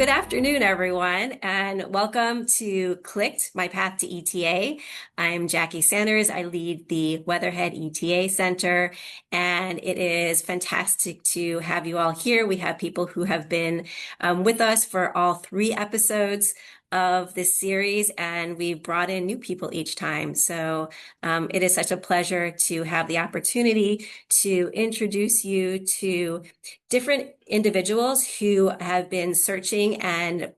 Good afternoon, everyone, and welcome to Clicked, My Path to ETA. I'm Jackie Sanders. I lead the Weatherhead ETA Center, and it is fantastic to have you all here. We have people who have been with us for all 3 episodes of this series, and we've brought in new people each time. So it is such a pleasure to have the opportunity to introduce you to different individuals who have been searching and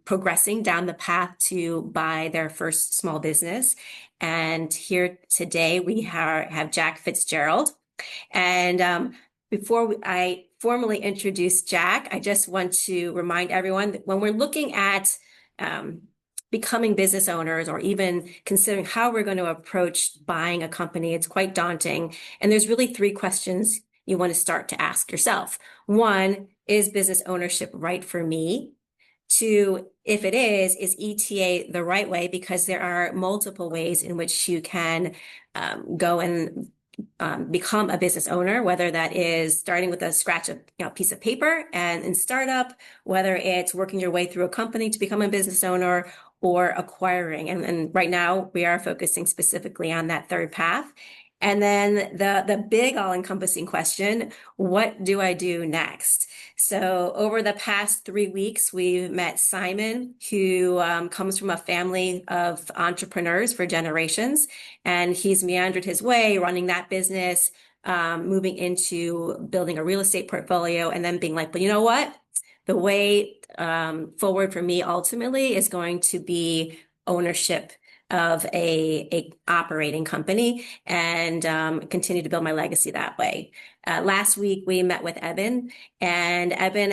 progressing down the path to buy their first small business. And here today we have Jack Fitzgerald. And before I formally introduce Jack, I just want to remind everyone that when we're looking at becoming business owners or even considering how we're going to approach buying a company, it's quite daunting. And there's really 3 questions you want to start to ask yourself. 1, is business ownership right for me? 2, if it is ETA the right way? Because there are multiple ways in which you can go and become a business owner, whether that is starting with a scratch piece of paper and in startup, whether it's working your way through a company to become a business owner or acquiring. And right now we are focusing specifically on that third path. And then the big all-encompassing question, what do I do next? So over the past 3 weeks, we've met Simon, who comes from a family of entrepreneurs for generations, and he's meandered his way running that business, moving into building a real estate portfolio, and then being like, but you know what? The way forward for me ultimately is going to be ownership of a operating company and continue to build my legacy that way. Last week we met with Eben, and Eben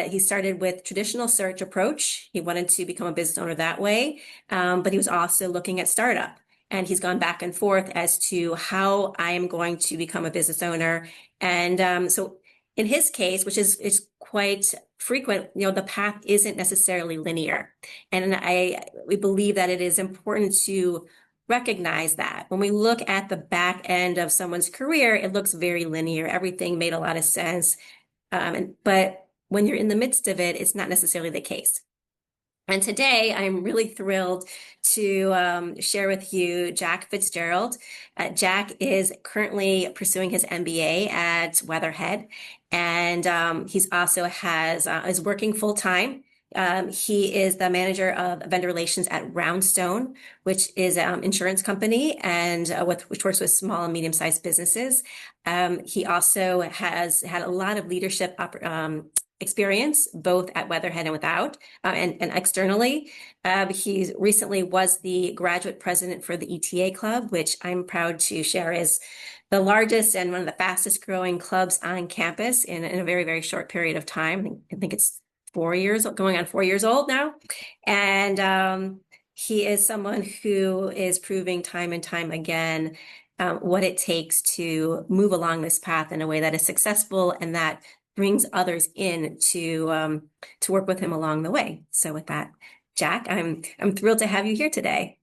he started with traditional search approach. He wanted to become a business owner that way, but he was also looking at startup. And he's gone back and forth as to how I am going to become a business owner. And so in his case, which is quite frequent, the path isn't necessarily linear. And we believe that it is important to recognize that. When we look at the back end of someone's career, it looks very linear. Everything made a lot of sense. But when you're in the midst of it, it's not necessarily the case. And today, I'm really thrilled to share with you Jack Fitzgerald. Jack is currently pursuing his MBA at Weatherhead, and he's also is working full time. He is the manager of vendor relations at Roundstone, which is an insurance company and which works with small and medium-sized businesses. He also has had a lot of leadership experience, both at Weatherhead and without, and externally. He recently was the graduate president for the ETA Club, which I'm proud to share is the largest and one of the fastest growing clubs on campus in a very, very short period of time. I think it's 4 years, going on 4 years old now. And he is someone who is proving time and time again what it takes to move along this path in a way that is successful and that brings others in to work with him along the way. So with that, Jack, I'm thrilled to have you here today.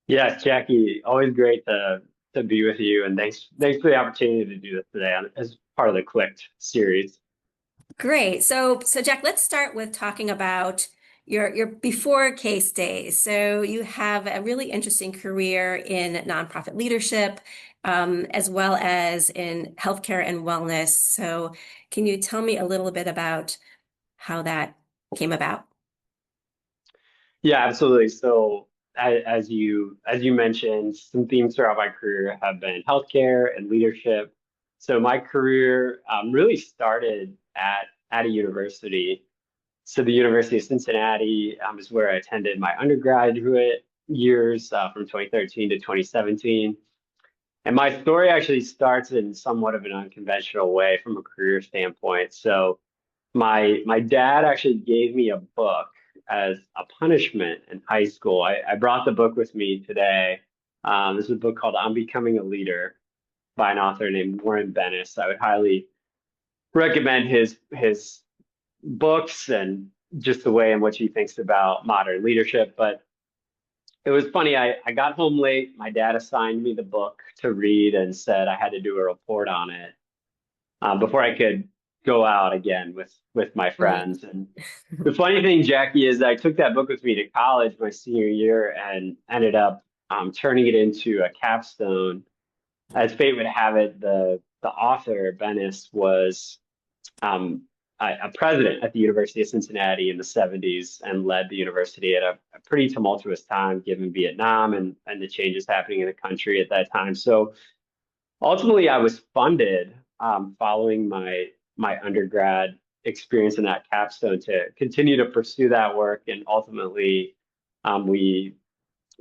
Yes, Jackie, always great to be with you, and thanks for the opportunity to do this today as part of the Clicked series. Great. So Jack, let's start with talking about your before case days. So you have a really interesting career in nonprofit leadership, as well as in healthcare and wellness. So can you tell me a little bit about how that came about? Yeah, absolutely. So as you mentioned, some themes throughout my career have been healthcare and leadership. So my career really started at a university. So the University of Cincinnati is where I attended my undergraduate years from 2013 to 2017. And my story actually starts in somewhat of an unconventional way from a career standpoint. So my dad actually gave me a book as a punishment in high school. I brought the book with me today. This is a book called "I'm Becoming a Leader" by an author named Warren Bennis. I would highly recommend his books and just the way in which he thinks about modern leadership. But it was funny. I got home late. My dad assigned me the book to read and said I had to do a report on it before I could go out again with my Mhm. friends. And the funny thing, Jackie, is I took that book with me to college my senior year and ended up turning it into a capstone. As fate would have it, the author, Bennis, was a president at the University of Cincinnati in the 70s and led the university at a pretty tumultuous time given Vietnam and the changes happening in the country at that time. So ultimately, I was funded following my undergrad experience in that capstone to continue to pursue that work. And ultimately, we,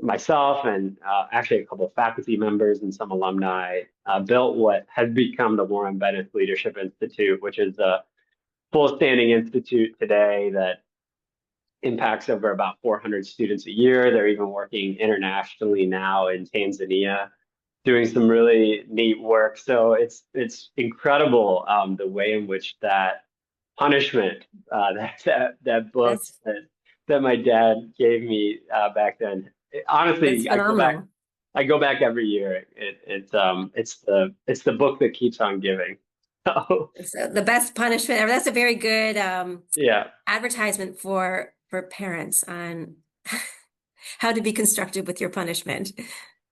myself and actually a couple of faculty members and some alumni, built what has become the Warren Bennett Leadership Institute, which is a full standing institute today that impacts over about 400 students a year. They're even working internationally now in Tanzania, doing some really neat work. So it's incredible the way in which that punishment, that book That's that my dad gave me back then. that's Honestly, phenomenal. I go back every year. It's the book that keeps on giving. So So the best punishment ever. That's a very good yeah. advertisement for parents on how to be constructive with your punishment.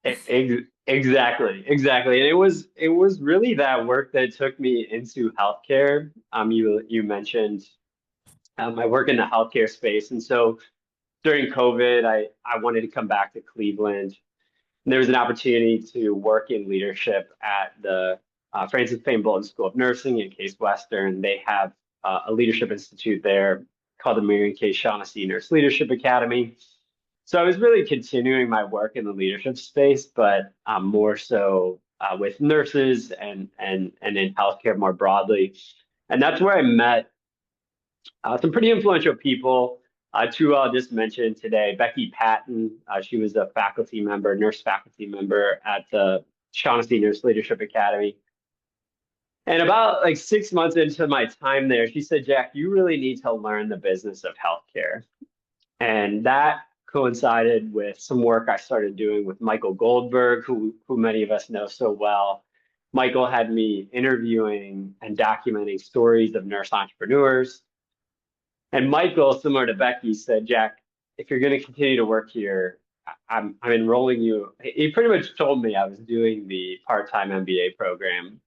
Exactly. And it was really that work that took me into healthcare. You mentioned I work in the healthcare space, and so during COVID, I wanted to come back to Cleveland. And there was an opportunity to work in leadership at the Francis Payne Bolton School of Nursing in Case Western. They have a leadership institute there called the Miriam K. Shaughnessy Nurse Leadership Academy. So I was really continuing my work in the leadership space, but more so with nurses and in healthcare more broadly. And that's where I met some pretty influential people. Two I'll just mention today. Becky Patton, she was a faculty member, nurse faculty member at the Shaughnessy Nurse Leadership Academy. And about like 6 months into my time there, she said, Jack, you really need to learn the business of healthcare. And that coincided with some work I started doing with Michael Goldberg, who many of us know so well. Michael had me interviewing and documenting stories of nurse entrepreneurs. And Michael, similar to Becky, said, Jack, if you're going to continue to work here, I'm enrolling you. He pretty much told me I was doing the part-time MBA program.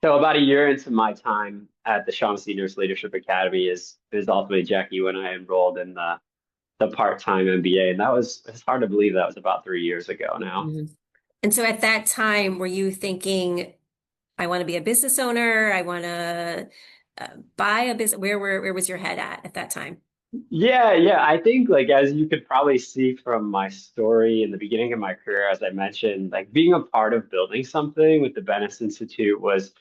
So about a year into my time at the Shaughnessy Nurse Leadership Academy is ultimately Jackie when I enrolled in the part-time MBA. And it's hard to believe that was about 3 years ago now. Mhm. And so at that time, were you thinking, I want to be a business owner, I want to buy a business? Where was your head at that time? Yeah. I think like as you could probably see from my story in the beginning of my career, as I mentioned, like being a part of building something with the Bennis Institute was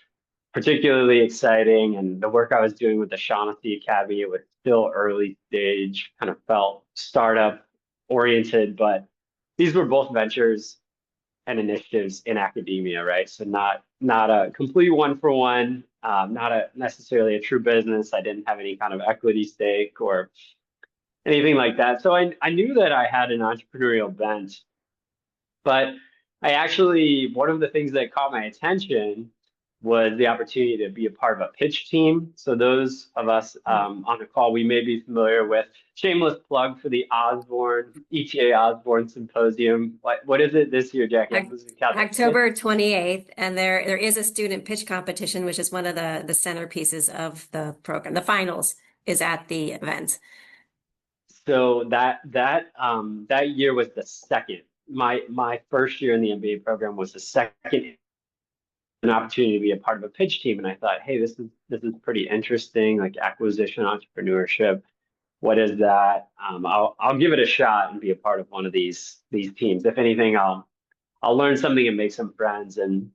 particularly exciting. And the work I was doing with the Shaughnessy Academy, it was still early stage, kind of felt startup oriented, but these were both ventures and initiatives in academia, right? So not a complete one for one, not a necessarily a true business. I didn't have any kind of equity stake or anything like that. So I knew that I had an entrepreneurial bent, but one of the things that caught my attention was the opportunity to be a part of a pitch team. So those of us on the call, we may be familiar with shameless plug for the ETA Osborne Symposium. What is it this year, Jackie? I'm Oc- losing count. The fifth. October 28th, and there is a student pitch competition, which is one of the centerpieces of the program. The finals is at the event. So that year was the second. My first year in the MBA program was the second an opportunity to be a part of a pitch team, and I thought, hey, this is pretty interesting, like acquisition entrepreneurship. What is that? I'll give it a shot and be a part of one of these teams. If anything, I'll learn something and make some friends. And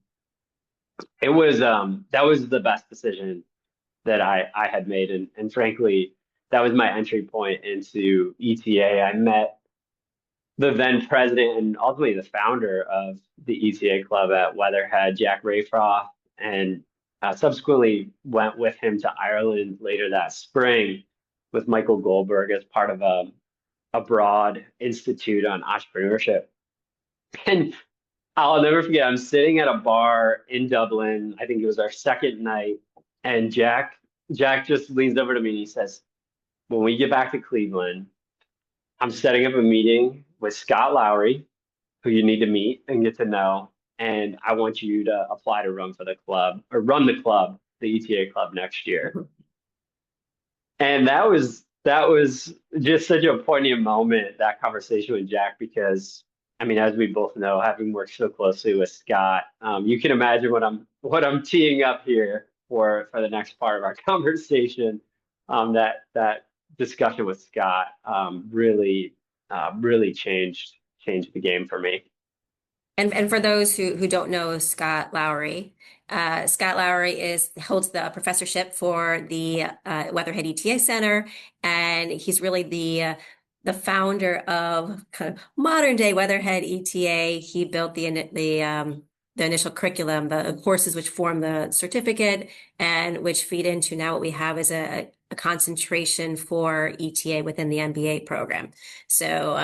it was that was the best decision that I had made, and frankly, that was my entry point into ETA. I met the then president and ultimately the founder of the ETA club at Weatherhead, Jack Rayfroth, and subsequently went with him to Ireland later that spring with Michael Goldberg as part of a broad institute on entrepreneurship. And I'll never forget, I'm sitting at a bar in Dublin. I think it was our second night, And Jack just leans over to me and he says, when we get back to Cleveland, I'm setting up a meeting with Scott Lowry, who you need to meet and get to know. And I want you to apply to run for the club or run the club, the ETA club next year. And that was just such a poignant moment, that conversation with Jack, because I mean, as we both know, having worked so closely with Scott, you can imagine what I'm teeing up here for the next part of our conversation. That discussion with Scott really changed the game for me. And for those who don't know Scott Lowry holds the professorship for the Weatherhead ETA Center, and he's really the founder of kind of modern day Weatherhead ETA. He built the initial curriculum, the courses which form the certificate, and which feed into now what we have is a concentration for ETA within the MBA program. So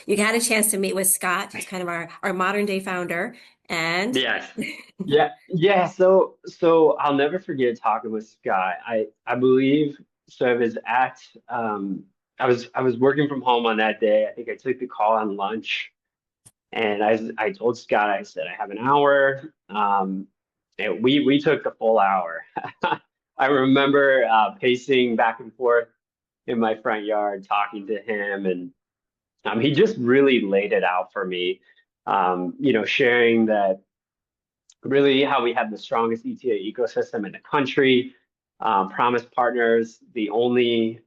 you had a chance to meet with Scott, who's kind of our modern day founder. And Yes. Yeah. So I'll never forget talking with Scott. I believe so. I was working from home on that day. I think I took the call on lunch, and I told Scott, I said I have an hour. And we took the full hour. I remember pacing back and forth in my front yard talking to him, and he just really laid it out for me. Sharing that really how we have the strongest ETA ecosystem in the country, Promise Partners, the only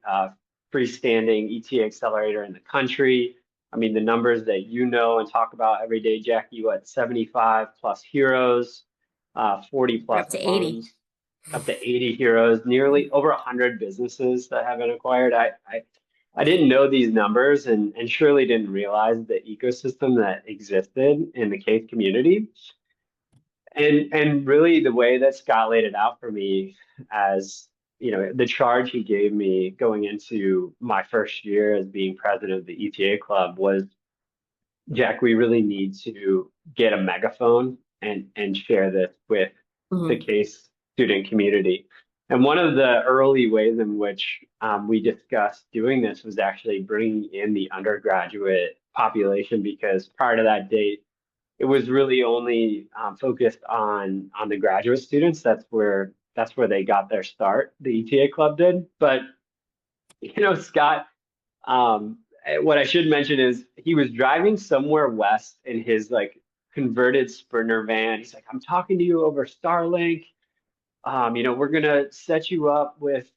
freestanding ETA accelerator in the country. I mean, the numbers that you know and talk about every day, Jackie, what, 75 plus heroes, 40 we're plus up to 80. homes, up to 80 heroes, nearly over 100 businesses that have been acquired. I didn't know these numbers and surely didn't realize the ecosystem that existed in the case community. And really the way that Scott laid it out for me, as the charge he gave me going into my first year as being president of the ETA club was, Jack, we really need to get a megaphone and share this with the Mhm. case student community. And one of the early ways in which we discussed doing this was actually bringing in the undergraduate population, because prior to that date, it was really only focused on the graduate students. That's where they got their start. The ETA club did, but Scott. What I should mention is he was driving somewhere west in his like converted Sprinter van. He's like, "I'm talking to you over Starlink. We're gonna set you up with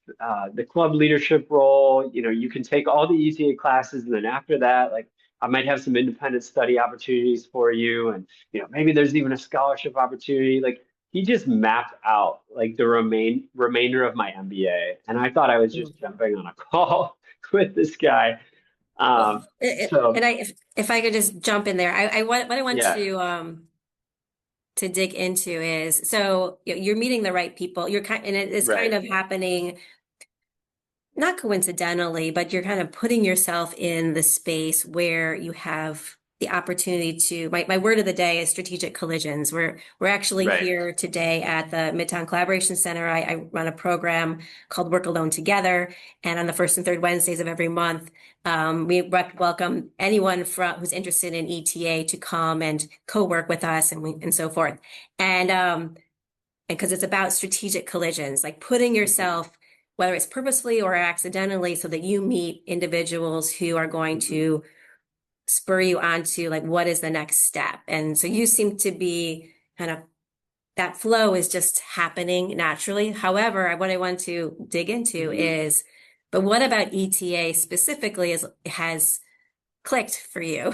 the club leadership role. You can take all the ETA classes, and then after that, like I might have some independent study opportunities for you, and maybe there's even a scholarship opportunity." Like he just mapped out like the remainder of my MBA, and I thought I was Mhm. just jumping on a call with this guy. Well, So and if I could just jump in there, what I want yeah, to dig into is so you're meeting the right people. And it is kind right, of happening not coincidentally, but you're kind of putting yourself in the space where you have the opportunity to, my word of the day is strategic collisions. We're actually right. here today at the Midtown Collaboration Center. I run a program called Work Alone Together. And on the first and third Wednesdays of every month, we welcome anyone who's interested in ETA to come and co-work with us and so forth. And because it's about strategic collisions, like putting Mhm, yourself, whether it's purposefully or accidentally, so that you meet individuals who are going mhm. to spur you on to like, what is the next step? And so you seem to be kind of that flow is just happening naturally. However, what I want to dig into Mhm. is, but what about ETA specifically has clicked for you?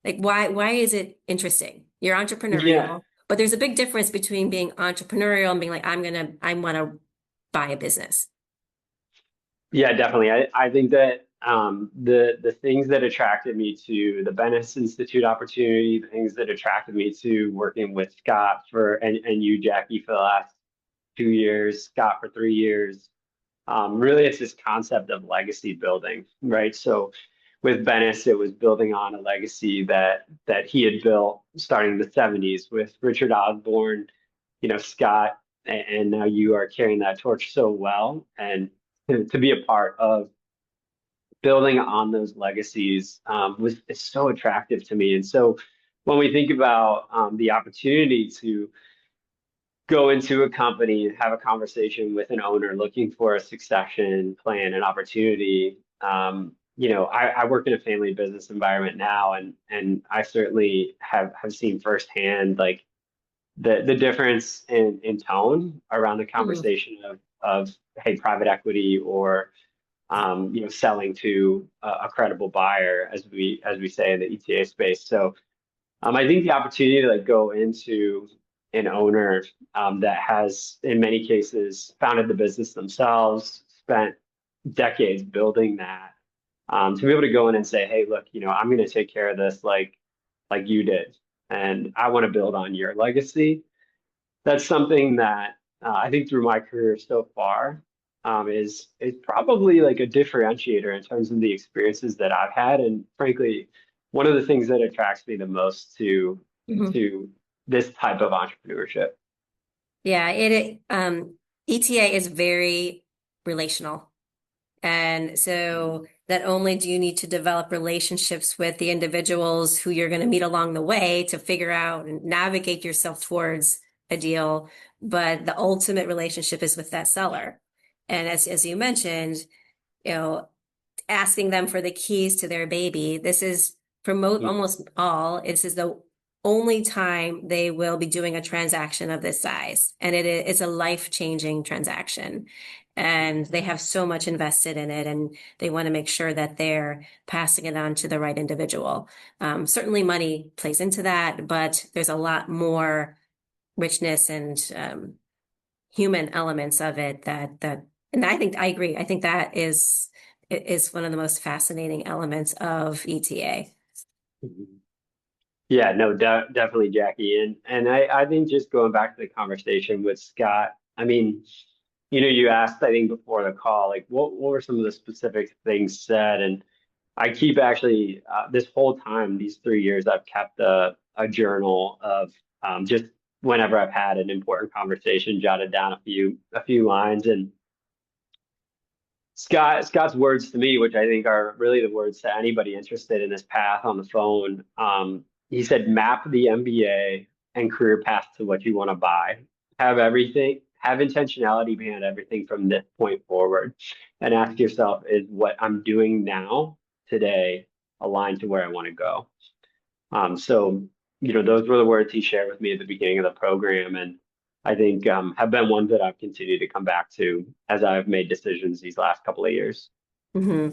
Like, why is it interesting? You're Yeah, entrepreneurial, but there's a big difference between being entrepreneurial and being like, I want to buy a business. yeah, definitely. I think that the things that attracted me to the Bennis Institute opportunity, the things that attracted me to working with Scott and you, Jackie, for the last 2 years, Scott for 3 years, really it's this concept of legacy building, right? So with Bennis, it was building on a legacy that he had built starting in the 70s with Richard Osborne, Scott. and now you are carrying that torch so well, and to be a part of building on those legacies was is so attractive to me. And so when we think about the opportunity to go into a company and have a conversation with an owner looking for a succession plan and opportunity, I work in a family business environment now, and I certainly have seen firsthand like the difference in tone around the Mhm. conversation of hey, private equity or selling to a credible buyer, as we say in the ETA space. So I think the opportunity to like go into an owner that has, in many cases, founded the business themselves, spent decades building that, to be able to go in and say, "Hey, look, I'm going to take care of this like you did, and I want to build on your legacy." That's something that I think through my career so far is probably like a differentiator in terms of the experiences that I've had, and frankly, one of the things that attracts me the most Mhm. to this type of entrepreneurship. Yeah, ETA is very relational. And so not only do you need to develop relationships with the individuals who you're going to meet along the way to figure out and navigate yourself towards a deal, but the ultimate relationship is with that seller. And as you mentioned, you know, asking them for the keys to their baby. This is for Mhm. almost all, this is the only time they will be doing a transaction of this size. And it's a life-changing transaction. And they have so much invested in it, and they want to make sure that they're passing it on to the right individual. Certainly, money plays into that, but there's a lot more richness and human elements of it and I think I agree. I think that is one of the most fascinating elements of ETA. Mhm. Yeah, no, definitely, Jackie, and I think just going back to the conversation with Scott, I mean, you asked, I think before the call, like what were some of the specific things said, and I keep actually this whole time, these 3 years, I've kept a journal of just whenever I've had an important conversation, jotted down a few lines, and Scott's words to me, which I think are really the words to anybody interested in this path on the phone. He said, map the MBA and career path to what you want to buy. Have intentionality behind everything from this point forward, and ask yourself, is what I'm doing now, today, aligned to where I want to go? So, those were the words he shared with me at the beginning of the program, and I think have been ones that I've continued to come back to as I've made decisions these last couple of years. Hmm.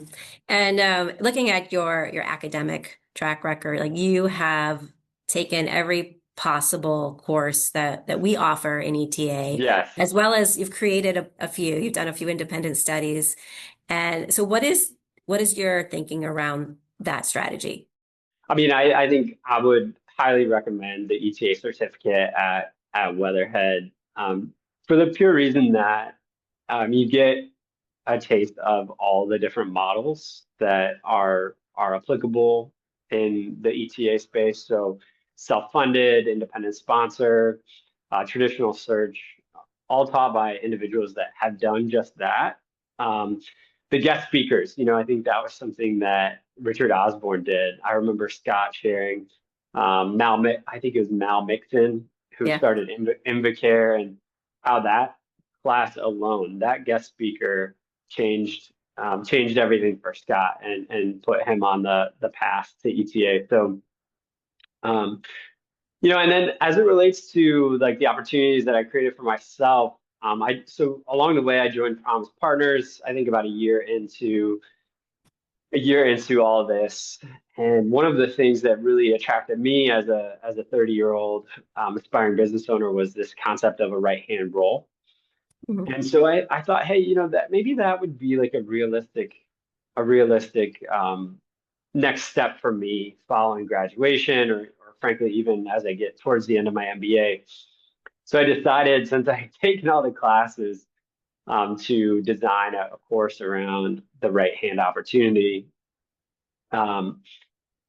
And looking at your academic track record, like you have taken every possible course that we offer in ETA, Yes. as well as you've created a few. You've done a few independent studies. And so what is your thinking around that strategy? I mean, I think I would highly recommend the ETA certificate at Weatherhead for the pure reason that you get a taste of all the different models that are applicable in the ETA space. So self-funded, independent sponsor, traditional search, all taught by individuals that have done just that. Um, the guest speakers, I think that was something that Richard Osborne did. I remember Scott sharing I think it was Mal Mixon who Yeah. started Invacare, and how that class alone, that guest speaker changed everything for Scott and put him on the path to ETA. So um, and then as it relates to like the opportunities that I created for myself, so along the way I joined Promise Partners, I think about a year into all of this. And one of the things that really attracted me as a 30-year-old aspiring business owner was this concept of a right hand role. Mhm. And so I thought, hey, that maybe that would be like a realistic next step for me following graduation, or frankly, even as I get towards the end of my MBA. So I decided, since I had taken all the classes, to design a course around the right hand opportunity. Um,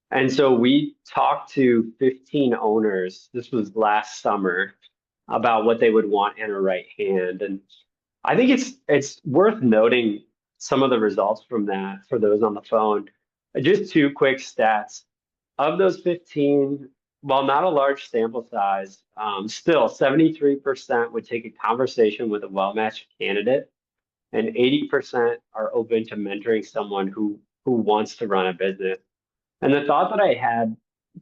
and so we talked to 15 owners. This was last summer, about what they would want in a right hand. And I think it's worth noting some of the results from that for those on the phone. Just two quick stats. Of those 15, while not a large sample size, still 73% would take a conversation with a well-matched candidate, and 80% are open to mentoring someone who wants to run a business. And the thought that I had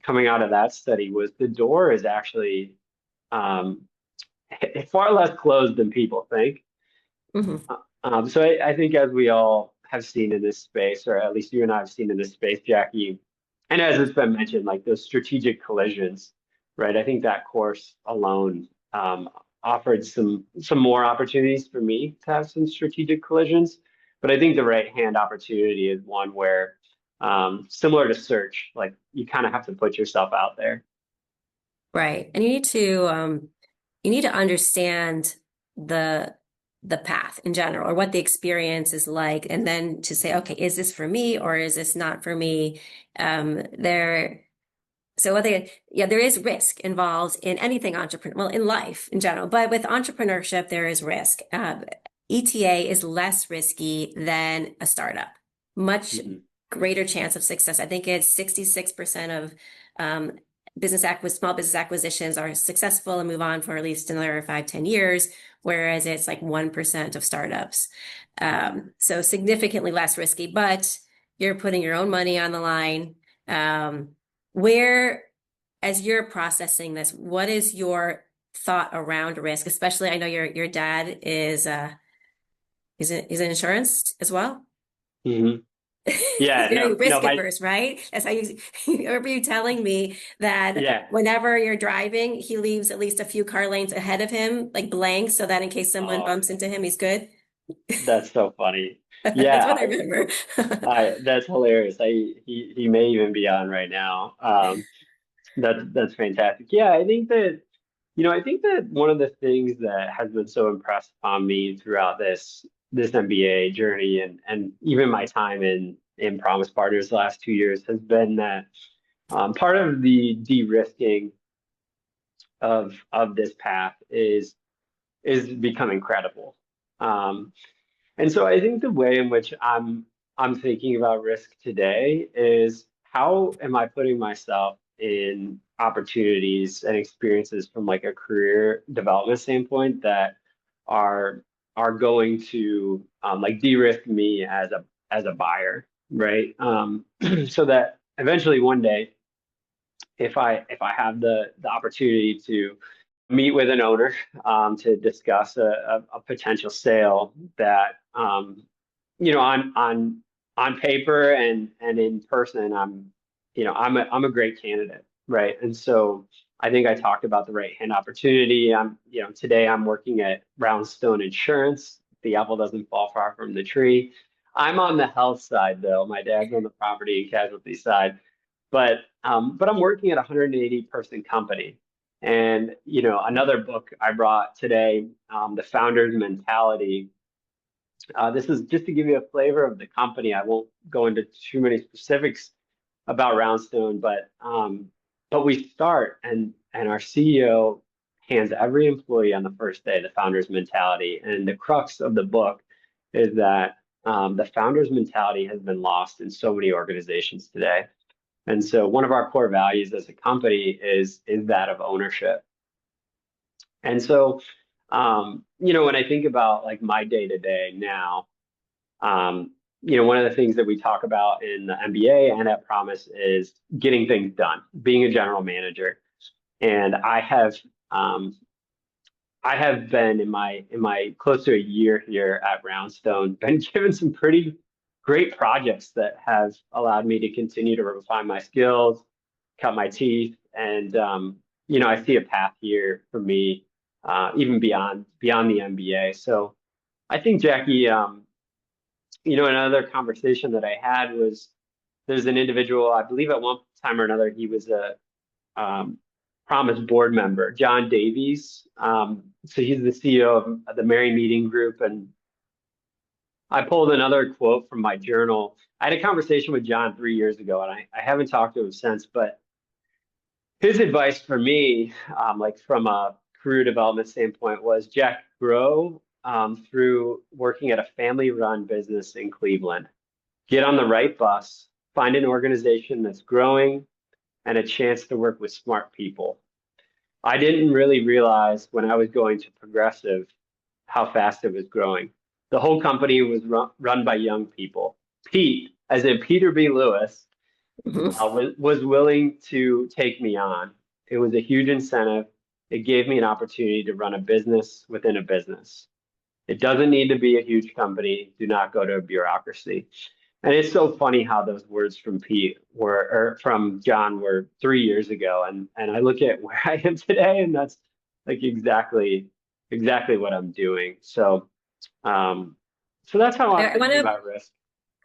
coming out of that study was the door is actually um, far less closed than people think. Mhm. So I think as we all have seen in this space, or at least you and I have seen in this space, Jackie, and as it's been mentioned, like those strategic collisions, right? I think that course alone offered some more opportunities for me to have some strategic collisions. But I think the right hand opportunity is one where, similar to search, like you kind of have to put yourself out there. Right. And you need to understand the the path in general or what the experience is like, and then to say, okay, is this for me or is this not for me? There So whether, yeah, there is risk involved in anything entrepreneur, well, in life in general, but with entrepreneurship, there is risk. ETA is less risky than a startup. Much Mhm. greater chance of success. I think it's 66% of um, small business acquisitions are successful and move on for at least another 5, 10 years, whereas it's like 1% of startups. So significantly less risky, but you're putting your own money on the line. Where, as you're processing this, what is your thought around risk? Especially, I know your dad is it insurance as well? Mhm. He's Yeah, very no, risk my averse, right? That's how you I remember you telling me that yeah. whenever you're driving, he leaves at least a few car lanes ahead of him, like blank, so that in case someone Oh, bumps into him, he's good. that's so funny. That's Yeah, what I remember. I that's hilarious. He may even be on right now. That's fantastic. Yeah, I think that I think that one of the things that has been so impressed upon me throughout this MBA journey and even my time in Promise Partners the last 2 years has been that part of the de-risking of this path is becoming credible. Um, and so I think the way in which I'm thinking about risk today is how am I putting myself in opportunities and experiences from like a career development standpoint that are are going to like de-risk me as a buyer, right? So that eventually one day if I have the opportunity to meet with an owner to discuss a potential sale that on paper and in person I'm a great candidate, right? And so I think I talked about the right hand opportunity. Today I'm working at Brownstone Insurance. The apple doesn't fall far from the tree. I'm on the health side though. My dad's on the property and casualty side. But I'm working at a 180 person company. And another book I brought today, The Founder's Mentality. This is just to give you a flavor of the company. I won't go into too many specifics about Roundstone, but we start and our CEO hands every employee on the first day the founder's mentality. And the crux of the book is that the founder's mentality has been lost in so many organizations today. And so one of our core values as a company is that of ownership. And so when I think about like my day to day now, one of the things that we talk about in the MBA and at Promise is getting things done, being a general manager. And um, I have been in my close to a year here at Roundstone, been given some pretty great projects that have allowed me to continue to refine my skills, cut my teeth, and I see a path here for me, even beyond the MBA. So I think Jackie, another conversation that I had was there's an individual, I believe at one time or another, he was a um, Promise board member, John Davies. So he's the CEO of the Mary Meeting Group. And I pulled another quote from my journal. I had a conversation with John 3 years ago, and I haven't talked to him since, but his advice for me, like from a career development standpoint was Jack grow through working at a family-run business in Cleveland. Get on the right bus, find an organization that's growing, and a chance to work with smart people. I didn't really realize when I was going to Progressive how fast it was growing. The whole company was run by young people. Pete, as in Peter B. Lewis, Mhm. was willing to take me on. It was a huge incentive. It gave me an opportunity to run a business within a business. It doesn't need to be a huge company. Do not go to a bureaucracy. And it's so funny how those words from Pete were, or from John were 3 years ago. And I look at where I am today, and that's like exactly what I'm doing. Um, so that's how I'm I want thinking to about risk.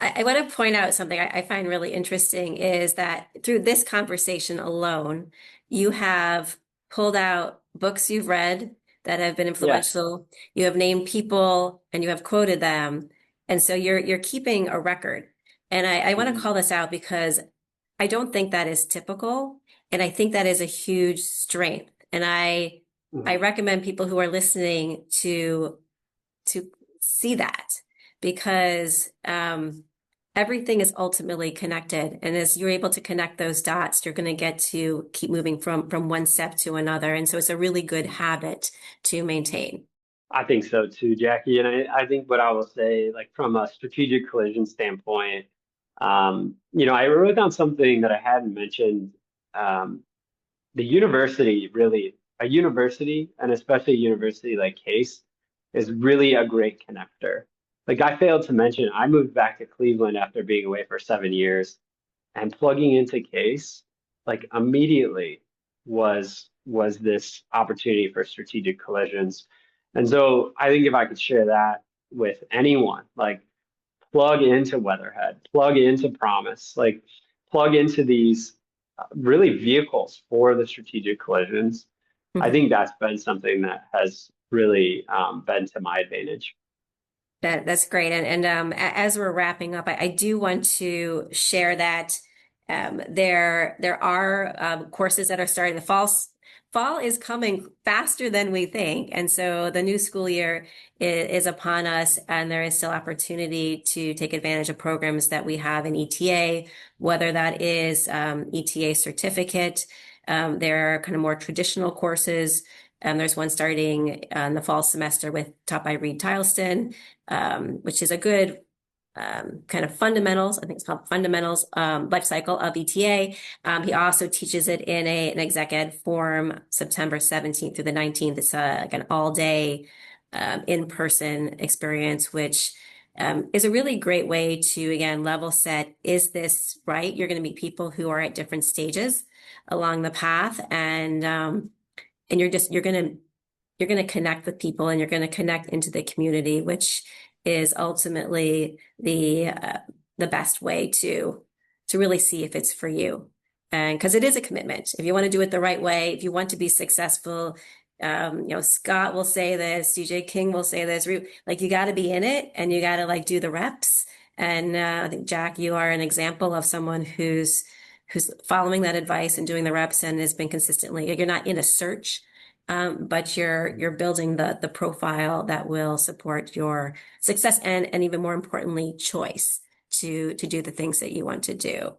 I want to point out something I find really interesting is that through this conversation alone, you have pulled out books you've read that have been Yes. influential. You have named people and you have quoted them. And so you're keeping a record. And I want to Mhm. call this out because I don't think that is typical. And I think that is a huge strength. And I Mhm. recommend people who are listening to see that because everything is ultimately connected. And as you're able to connect those dots, you're going to get to keep moving from one step to another. And so it's a really good habit to maintain. I think so too, Jackie. And I think what I will say, like from a strategic collision standpoint, I wrote down something that I hadn't mentioned. Um, the university really, a university, and especially a university like Case, is really a great connector. Like I failed to mention, I moved back to Cleveland after being away for 7 years, and plugging into Case, like immediately was this opportunity for strategic collisions. And so I think if I could share that with anyone, like plug into Weatherhead, plug into Promise, like plug into these really vehicles for the strategic collisions. I Mhm. think that's been something that has really been to my advantage. That's great. As we're wrapping up, I do want to share that there are courses that are starting. The fall is coming faster than we think, and so the new school year is upon us, and there is still opportunity to take advantage of programs that we have in ETA, whether that is ETA certificate. There are kind of more traditional courses. There's one starting in the fall semester with taught by Reid Tiletson, which is a good kind of fundamentals. I think it's called fundamentals life cycle of ETA. He also teaches it in an exec ed form, September 17th through the 19th. It's like an all day in-person experience, which is a really great way to, again, level set. Is this right? You're going to meet people who are at different stages along the path, and you're going to connect with people and you're going to connect into the community, which is ultimately the best way to really see if it's for you. And because it is a commitment. If you want to do it the right way, if you want to be successful, Scott will say this, DJ King will say this, like you got to be in it and you got to like do the reps. And I think Jack, you are an example of someone who's following that advice and doing the reps and has been consistently. You're not in a search, but you're building the profile that will support your success and even more importantly, choice to do the things that you want to do.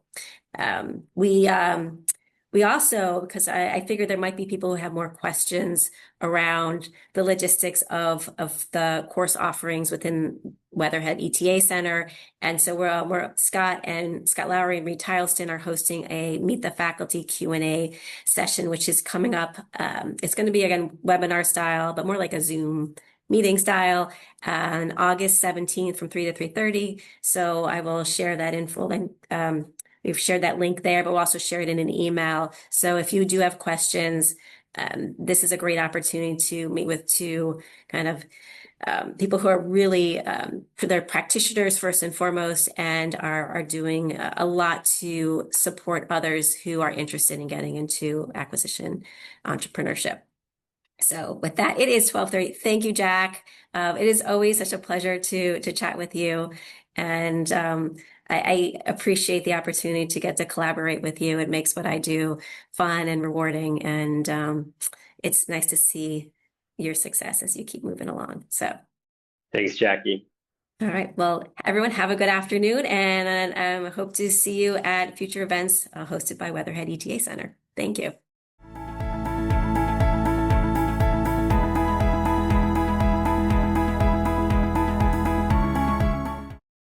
Um, we um, we also, because I figured there might be people who have more questions around the logistics of the course offerings within Weatherhead ETA Center, and so we're Scott Lowry and Reid Tiletson are hosting a Meet the Faculty Q&A session, which is coming up. It's going to be again webinar style, but more like a Zoom meeting style on August 17th from 3 to 3:30. So I will share that info link. We've shared that link there, but we'll also share it in an email. So if you do have questions, this is a great opportunity to meet with two kind of people who are really for their practitioners first and foremost, and are doing a lot to support others who are interested in getting into acquisition entrepreneurship. So with that, it is 12:30. Thank you, Jack. It is always such a pleasure to chat with you. And I appreciate the opportunity to get to collaborate with you. It makes what I do fun and rewarding. And it's nice to see your success as you keep moving along. So, Thanks, Jackie. all right. Well, everyone have a good afternoon and hope to see you at future events hosted by Weatherhead ETA Center. Thank you.